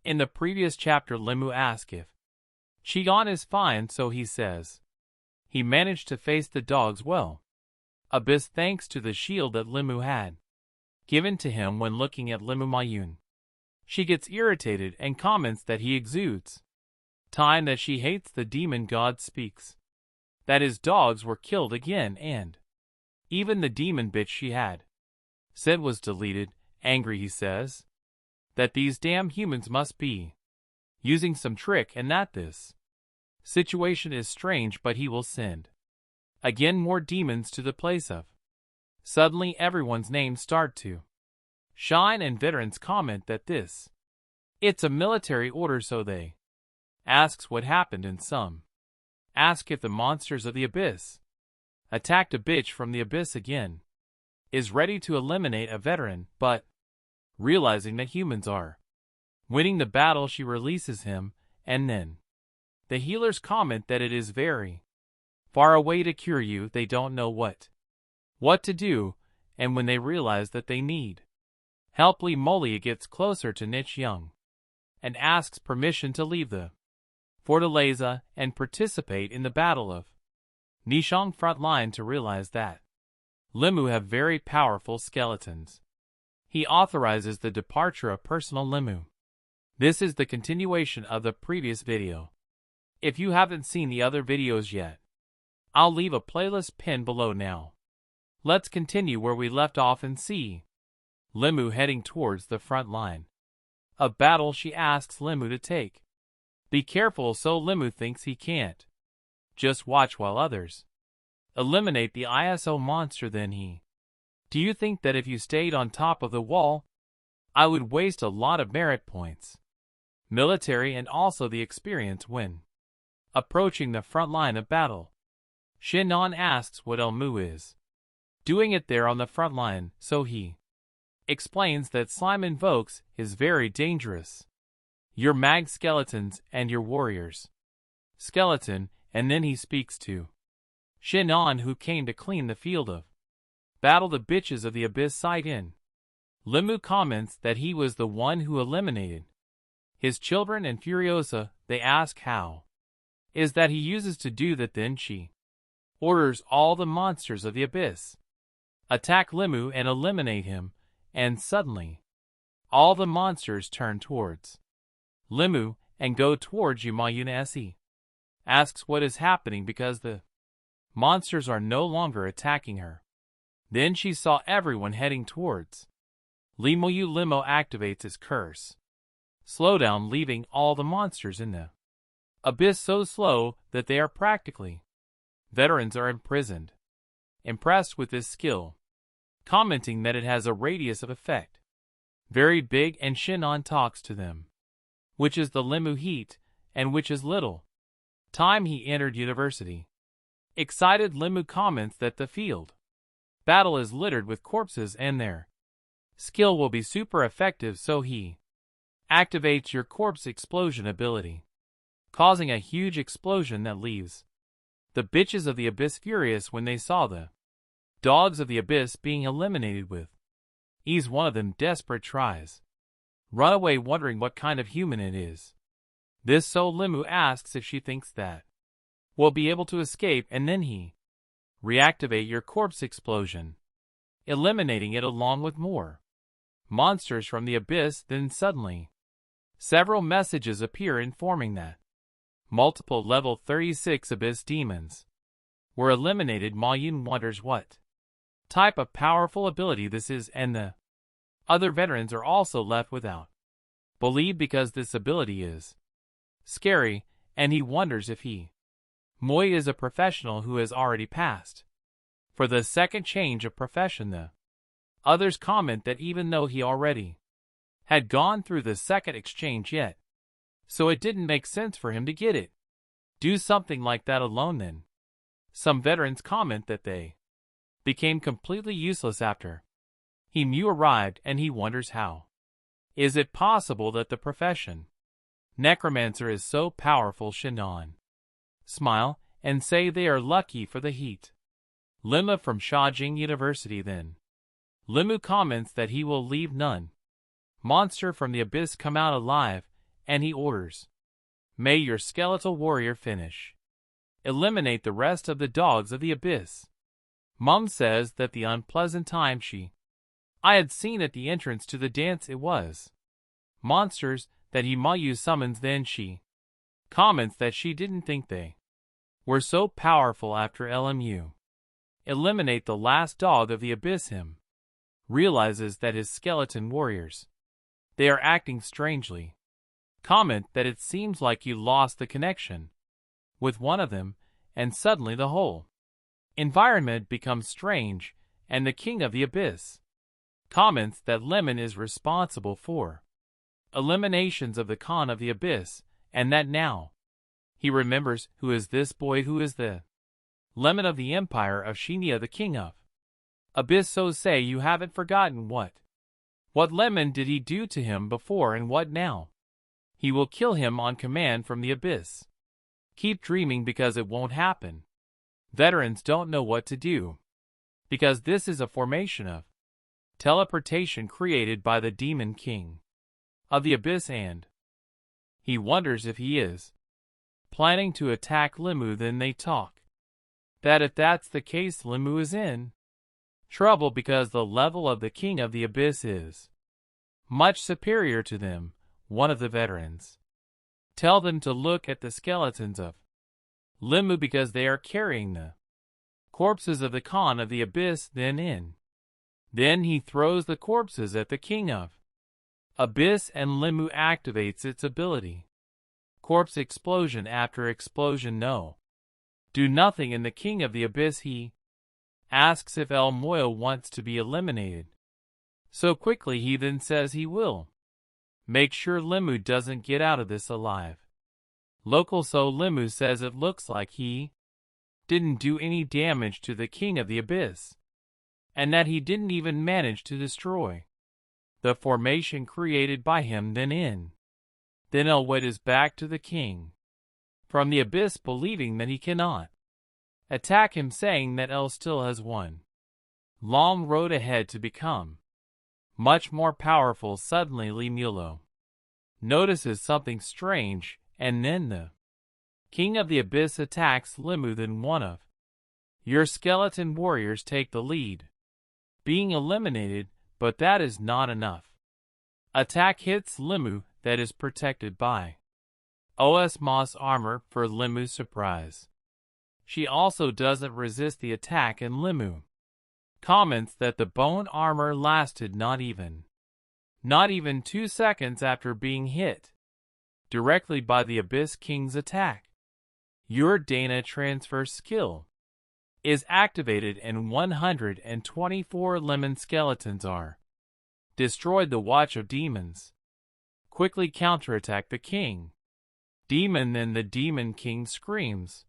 In the previous chapter, Limu asks if Chigon is fine, so he says he managed to face the dogs well. Abyss thanks to the shield that Limu had given to him when looking at Limu Mayun. She gets irritated and comments that he exudes time, that she hates the demon god, speaks that his dogs were killed again, and even the demon bitch she had said was deleted. Angry, he says that these damn humans must be using some trick and that this situation is strange, but he will send again more demons to the place of. Suddenly everyone's names start to shine, and veterans comment that it's a military order, so they asks what happened, and some ask if the monsters of the abyss attacked a bitch from the abyss again, is ready to eliminate a veteran, but realizing that humans are winning the battle, she releases him, and then the healers comment that it is very far away to cure you. They don't know what to do, and when they realize that they need help, Lee Molia gets closer to Nich Young and asks permission to leave the Fortaleza and participate in the Battle of Nishong front line, to realize that Limu have very powerful skeletons. He authorizes the departure of personal Limu. This is the continuation of the previous video. If you haven't seen the other videos yet, I'll leave a playlist pinned below now. Let's continue where we left off and see Limu heading towards the front line of battle. She asks Limu to take be careful, so Limu thinks he can't just watch while others eliminate the ISO monster. Then he, do you think that if you stayed on top of the wall, I would waste a lot of merit points, military, and also the experience when approaching the front line of battle? Shinon asks what Elmu is doing it there on the front line, so he explains that slime invokes is very dangerous. Your mag skeletons and your warriors skeleton, and then he speaks to Shinon, who came to clean the field of battle the bitches of the abyss site in. Limu comments that he was the one who eliminated his children and Furiosa. They ask how is that he uses to do that. Then she orders all the monsters of the abyss attack Limu and eliminate him, and suddenly all the monsters turn towards Limu and go towards Yumayun. Se asks what is happening because the monsters are no longer attacking her. Then she saw everyone heading towards Limoyu. Limo activates his curse slowdown, leaving all the monsters in the abyss so slow that they are practically veterans are imprisoned. Impressed with this skill, commenting that it has a radius of effect very big, and Shinon talks to them, which is the Limu heat and which is little time he entered university. Excited, Limu comments that the field battle is littered with corpses and their skill will be super effective, so he activates your corpse explosion ability, causing a huge explosion that leaves the bitches of the abyss furious when they saw the dogs of the abyss being eliminated with ease. One of them desperate tries run away, wondering what kind of human it is. This, so Limu asks if she thinks that will be able to escape, and then he reactivate your corpse explosion, eliminating it along with more monsters from the abyss. Then suddenly several messages appear informing that multiple level 36 abyss demons were eliminated. Mayun wonders what type of powerful ability this is, and the other veterans are also left without belief because this ability is scary, and he wonders if Moi is a professional who has already passed for the second change of profession. The others comment that even though he already had gone through the second exchange yet, so it didn't make sense for him to get it. Do something like that alone. Then some veterans comment that they became completely useless after Mu arrived, and he wonders how is it possible that the profession necromancer is so powerful. Shinon smile and say they are lucky for the heat. Lima from Shaojing University. Then Limu comments that he will leave none monster from the abyss come out alive, and he orders, "May your skeletal warrior finish. Eliminate the rest of the dogs of the abyss." Mum says that the unpleasant time I had seen at the entrance to the dance it was monsters that he Mayu summons. Then she comments that she didn't think they were so powerful after LMU. Eliminate the last dog of the abyss. Him realizes that his skeleton warriors, they are acting strangely. Comment that it seems like you lost the connection with one of them, and suddenly the whole environment becomes strange, and the king of the abyss comments that Lemon is responsible for eliminations of the Khan of the abyss, and that now he remembers who is this boy, who is the Lemon of the empire of Shinia, the king of abyss. So say you haven't forgotten what Lemon did he do to him before, and what now he will kill him on command from the abyss. Keep dreaming, because it won't happen. Veterans don't know what to do, because this is a formation of teleportation created by the demon king of the abyss, and he wonders if he is planning to attack Limu. Then they talk that if that's the case, Limu is in trouble, because the level of the king of the abyss is much superior to them. One of the veterans tell them to look at the skeletons of Limu, because they are carrying the corpses of the Khan of the abyss. Then he throws the corpses at the king of abyss, and Limu activates its ability. Corpse explosion after explosion. No, do nothing. In the king of the abyss, he asks if El Moyo wants to be eliminated so quickly. He then says he will make sure Limu doesn't get out of this alive. Local so Limu says it looks like he didn't do any damage to the king of the abyss, and that he didn't even manage to destroy the formation created by him. Then Elwed is back to the king from the abyss, believing that he cannot attack him, saying that El still has one long road ahead to become much more powerful. Suddenly Limulo notices something strange, and then the king of the abyss attacks Limu. Then one of your skeleton warriors take the lead, being eliminated, but that is not enough. Attack hits Limu, that is protected by OS Moss armor. For Limu's surprise, she also doesn't resist the attack, and Limu comments that the bone armor lasted not even 2 seconds after being hit directly by the Abyss King's attack. Your Dana transfer skill is activated, and 124 lemon skeletons are destroyed. The Watch of Demons quickly counterattack the king demon. Then the demon king screams,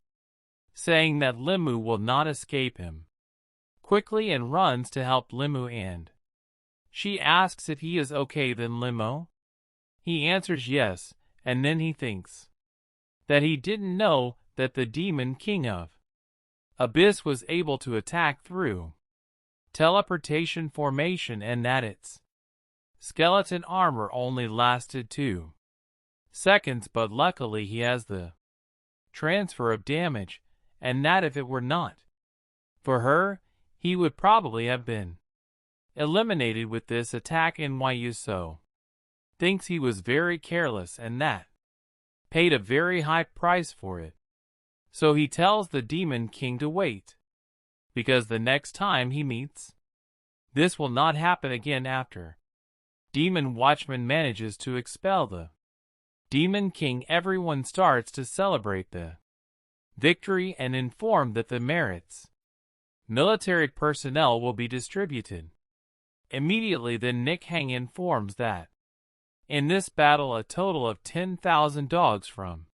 saying that Limu will not escape him quickly, and runs to help Limu, and she asks if he is okay. Then he answers yes, and then he thinks that he didn't know that the demon king of abyss was able to attack through teleportation formation, and that its skeleton armor only lasted 2 seconds, but luckily he has the transfer of damage, and that if it were not for her, he would probably have been eliminated with this attack. NYU so thinks he was very careless, and that paid a very high price for it. So he tells the demon king to wait, because the next time he meets, this will not happen again. After Demon Watchman manages to expel the demon king, everyone starts to celebrate the victory and inform that the merits military personnel will be distributed immediately. Then Nick Hang informs that in this battle a total of 10,000 dogs from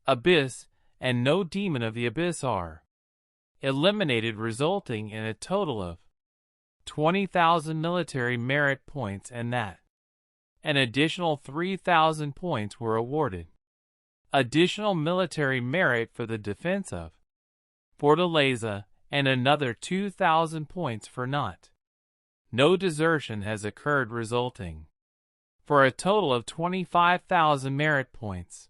Abyss and no demon of the Abyss are eliminated, resulting in a total of 20,000 military merit points, and that an additional 3,000 points were awarded. Additional military merit for the defense of Fortaleza, and another 2,000 points for not. No desertion has occurred, resulting for a total of 25,000 merit points.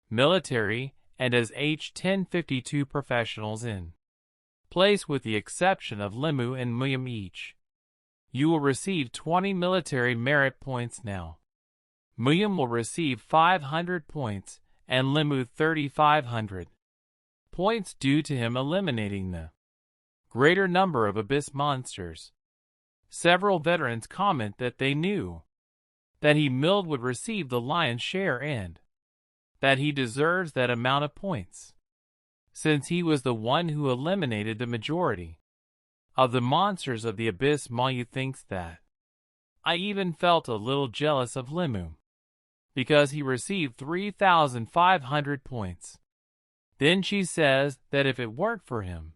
Military and as H-1052 professionals in place with the exception of Limu and Muyam each. You will receive 20 military merit points now. Muyam will receive 500 points and Limu 3,500 points due to him eliminating the greater number of abyss monsters. Several veterans comment that they knew that Mild would receive the lion's share and that he deserves that amount of points, since he was the one who eliminated the majority of the monsters of the abyss. Maya thinks that I even felt a little jealous of Limu, because he received 3,500 points. Then she says that if it weren't for him,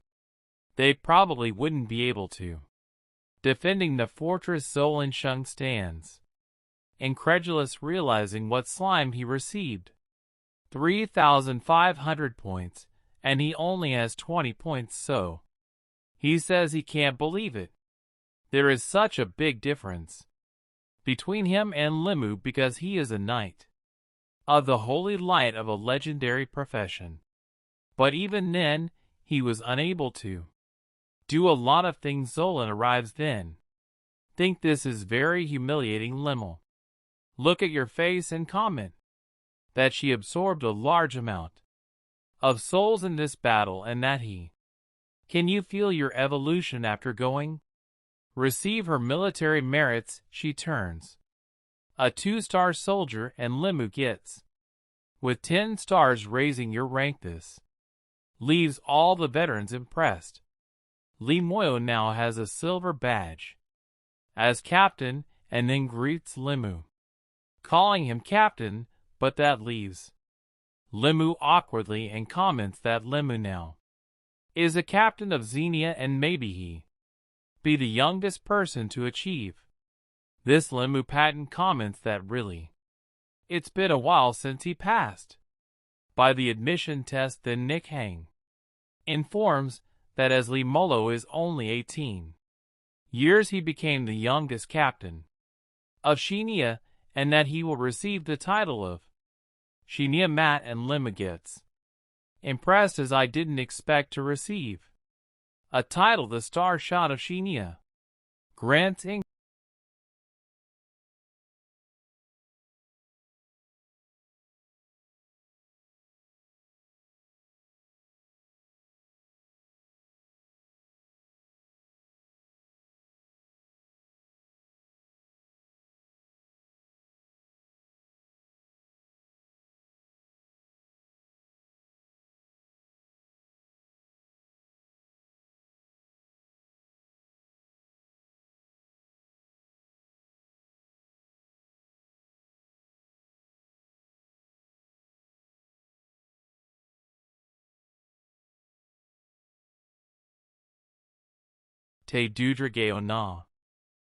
they probably wouldn't be able to. Defending the fortress, Solin Shung stands, incredulous, realizing what slime he received. 3,500 points, and he only has 20 points, so he says he can't believe it. There is such a big difference between him and Limu because he is a knight of the holy light of a legendary profession. But even then, he was unable to do a lot of things. Zolan arrives then. Think this is very humiliating. Limu, look at your face and comment that she absorbed a large amount of souls in this battle and that he. Can you feel your evolution after going? Receive her military merits. She turns a 2-star soldier and Limu gets with 10 stars, raising your rank. This leaves all the veterans impressed. Li Moyo now has a silver badge as captain and then greets Limu, calling him captain, but that leaves Limu awkwardly and comments that Limu now is a captain of Xenia and maybe he be the youngest person to achieve this. Limu Patton comments that really it's been a while since he passed by the admission test. Then Nick Hang informs that as Li Molo is only 18 years, he became the youngest captain of Xenia and that he will receive the title of Xenia. Matt and Limu gets impressed as I didn't expect to receive a title. The star shot of Xenia grants Te Dudrageo Na.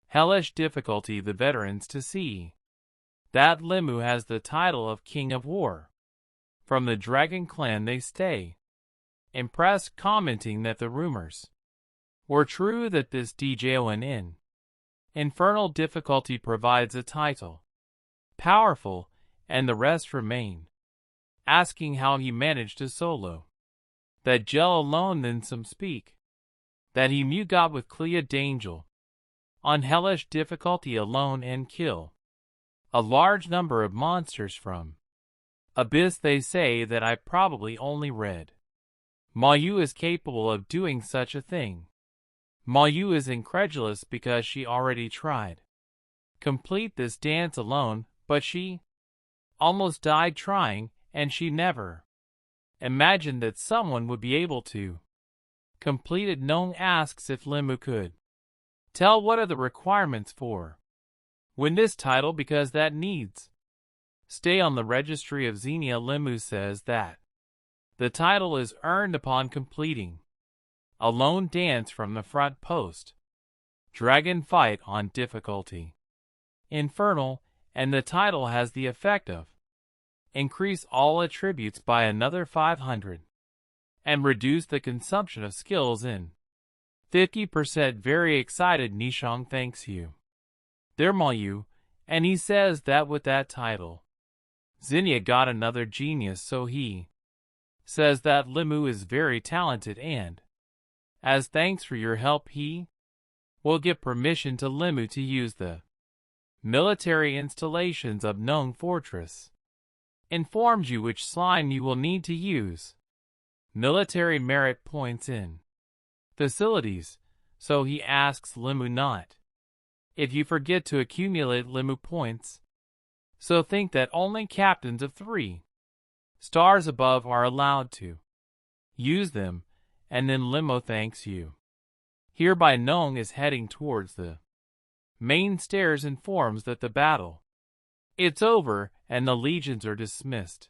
Hellish difficulty. The veterans to see that Limu has the title of King of War from the Dragon Clan. They stay impressed, commenting that the rumors were true that this DJON in infernal difficulty provides a title powerful, and the rest remain asking how he managed to solo that gel alone. Then some speak that he mu got with Clea D'Angel on hellish difficulty alone and kill a large number of monsters from Abyss. They say that I probably only read Mayu is capable of doing such a thing. Mayu is incredulous because she already tried complete this dance alone, but she almost died trying, and she never imagined that someone would be able to complete it. Nong asks if Limu could tell what are the requirements for win this title because that needs stay on the registry of Xenia. Limu says that the title is earned upon completing a lone dance from the front post dragon fight on difficulty infernal, and the title has the effect of increase all attributes by another 500 and reduce the consumption of skills in 50%. Very excited. Nishong thanks you. There Mayu And he says that with that title, Zinnia got another genius, so he says that Limu is very talented and, as thanks for your help, he will give permission to Limu to use the military installations of Nung Fortress. Informs you which sign you will need to use military merit points in facilities, so he asks Limu not if you forget to accumulate Limu points. So think that only captains of 3 stars above are allowed to use them, and then Limo thanks you. Hereby Nung is heading towards the main stairs, informs that the battle it's over and the legions are dismissed.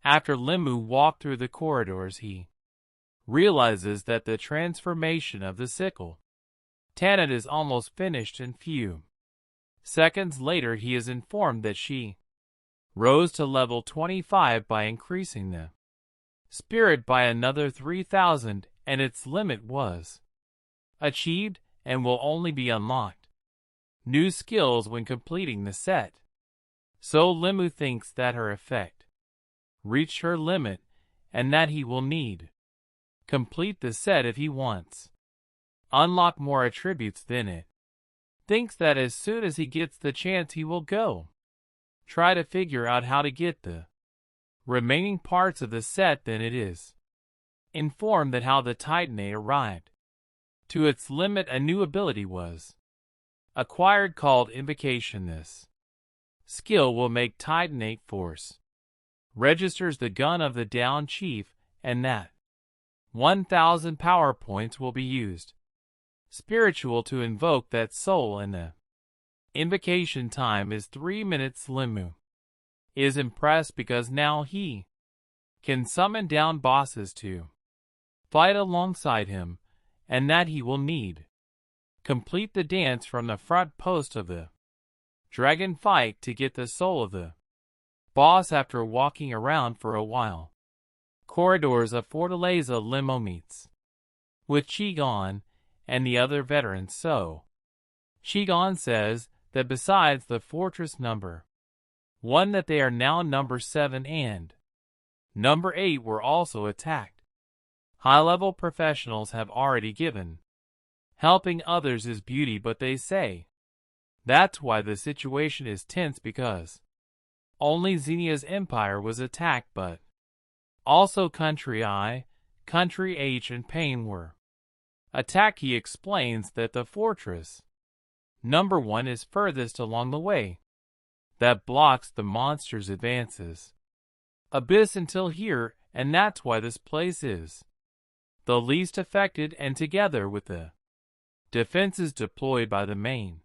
After Limu walked through the corridors, he realizes that the transformation of the sickle Tanit is almost finished, and few seconds later he is informed that she rose to level 25 by increasing the spirit by another 3,000, and its limit was achieved and will only be unlocked new skills when completing the set. So Limu thinks that her effect reached her limit and that he will need complete the set if he wants unlock more attributes than it. Thinks that as soon as he gets the chance he will go try to figure out how to get the remaining parts of the set. Then it is informed that how the Titanate arrived to its limit, a new ability was acquired called Invocation. This skill will make Titanate force registers the gun of the down chief, and that 1,000 power points will be used spiritual to invoke that soul, and the invocation time is 3 minutes. Limu is impressed because now he can summon down bosses to fight alongside him, and that he will need complete the dance from the front post of the dragon fight to get the soul of the boss. After walking around for a while corridors of Fortaleza, Limo meets with Chigon and the other veterans. So Chigon says that besides the fortress number 1 that they are now number 7 and number 8 were also attacked. High-level professionals have already given helping others is beauty, but they say that's why the situation is tense, because only Xenia's empire was attacked, but also Country I, Country H, and Pain were attacked. He explains that the fortress number 1 is furthest along the way that blocks the monster's advances abyss until here, and that's why this place is the least affected, and together with the defenses deployed by the main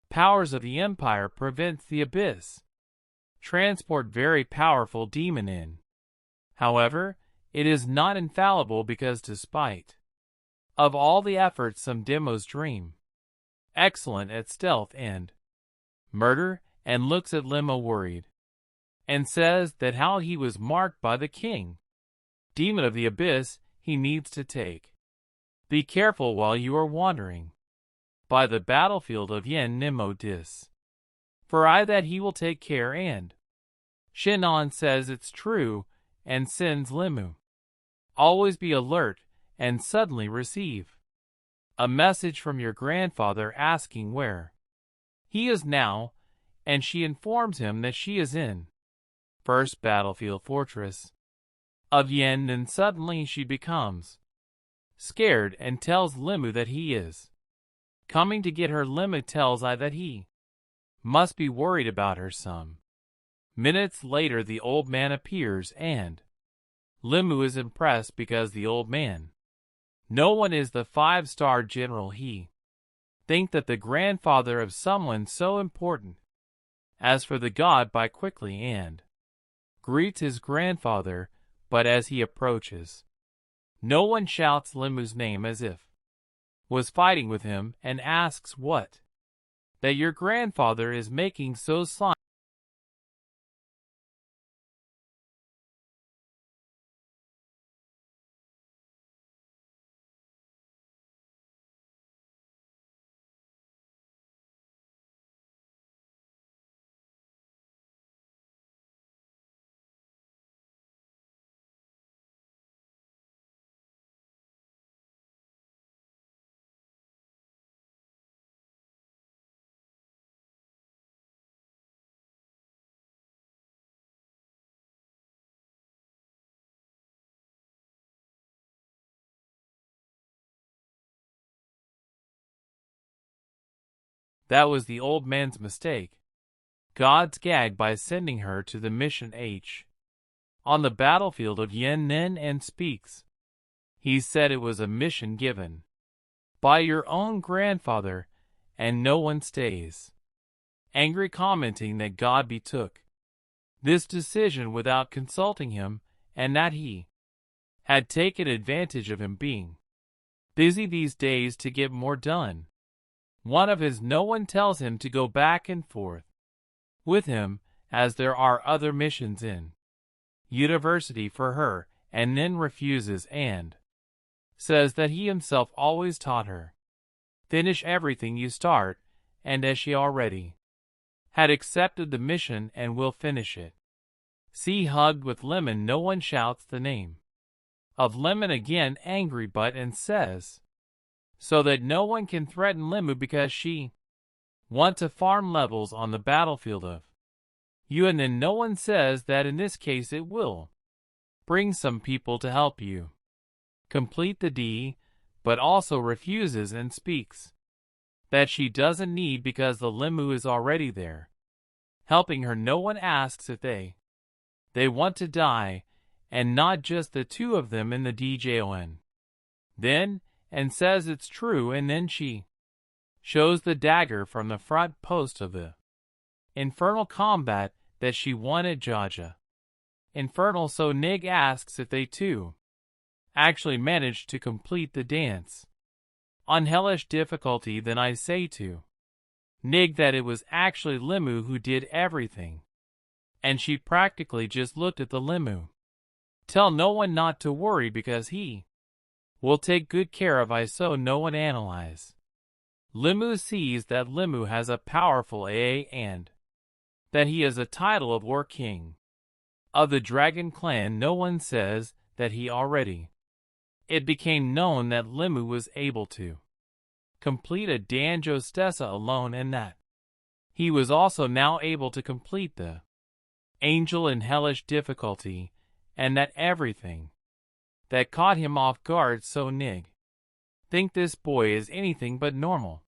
powers of the empire prevents the abyss transport very powerful demon in. However, it is not infallible, because despite of all the efforts some demos dream excellent at stealth and murder, and looks at Limo worried and says that how he was marked by the king demon of the abyss, he needs to take be careful while you are wandering by the battlefield of Yen Nimo Dis. For I that he will take care, and Shinon says it's true and sends Limu always be alert and suddenly receive a message from your grandfather asking where he is now, and she informs him that she is in first battlefield fortress of Yen. Then suddenly she becomes scared and tells Limu that he is coming to get her. Limu tells I that he must be worried about her. Some minutes later the old man appears, and Limu is impressed because the old man no one is the 5-star general. He think that the grandfather of someone so important. As for the god, by quickly and greets his grandfather, but as he approaches no one shouts Limu's name as if was fighting with him, and asks what that your grandfather is making so slimy. That was the old man's mistake. God's gag by sending her to the mission on the battlefield of Yen Nen and speaks. He said it was a mission given by your own grandfather, and no one stays. Angry, commenting that God betook this decision without consulting him, and that he had taken advantage of him being busy these days to get more done. One of his no one tells him to go back and forth with him, as there are other missions in university for her, and then refuses and says that he himself always taught her, finish everything you start, and as she already had accepted the mission and will finish it. See, hugged with Lemon, no one shouts the name of Lemon again, angry but and says, so that no one can threaten Limu because she want to farm levels on the battlefield of you, and then no one says that in this case it will bring some people to help you complete the D, but also refuses and speaks that she doesn't need because the Limu is already there, helping her. No one asks if they want to die, and not just the two of them in the DJON. Then, and says it's true, and then she shows the dagger from the front post of the infernal combat that she won at Jaja. Infernal, so Nig asks if they too actually managed to complete the dance on hellish difficulty. Then I say to Nig that it was actually Limu who did everything, and she practically just looked at the Limu. Tell no one not to worry because he will take good care of I, so no one analyze. Limu sees that Limu has a powerful AA and that he is a title of War King of the Dragon Clan. No one says that he already. It became known that Limu was able to complete a Danjo Stessa alone, and that he was also now able to complete the Angel in hellish difficulty, and that everything that caught him off guard. So Nig think this boy is anything but normal,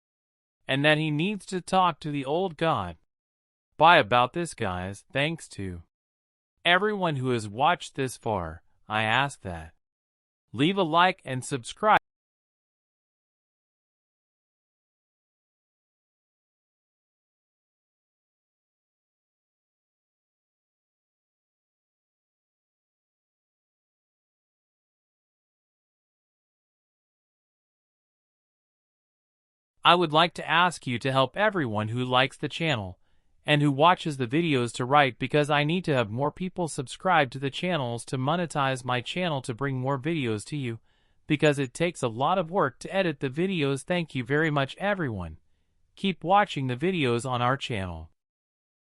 and that he needs to talk to the old god. Bye about this, guys. Thanks to everyone who has watched this far. I ask that leave a like and subscribe. I would like to ask you to help everyone who likes the channel and who watches the videos to write, because I need to have more people subscribe to the channels to monetize my channel to bring more videos to you, because it takes a lot of work to edit the videos. Thank you very much, everyone. Keep watching the videos on our channel.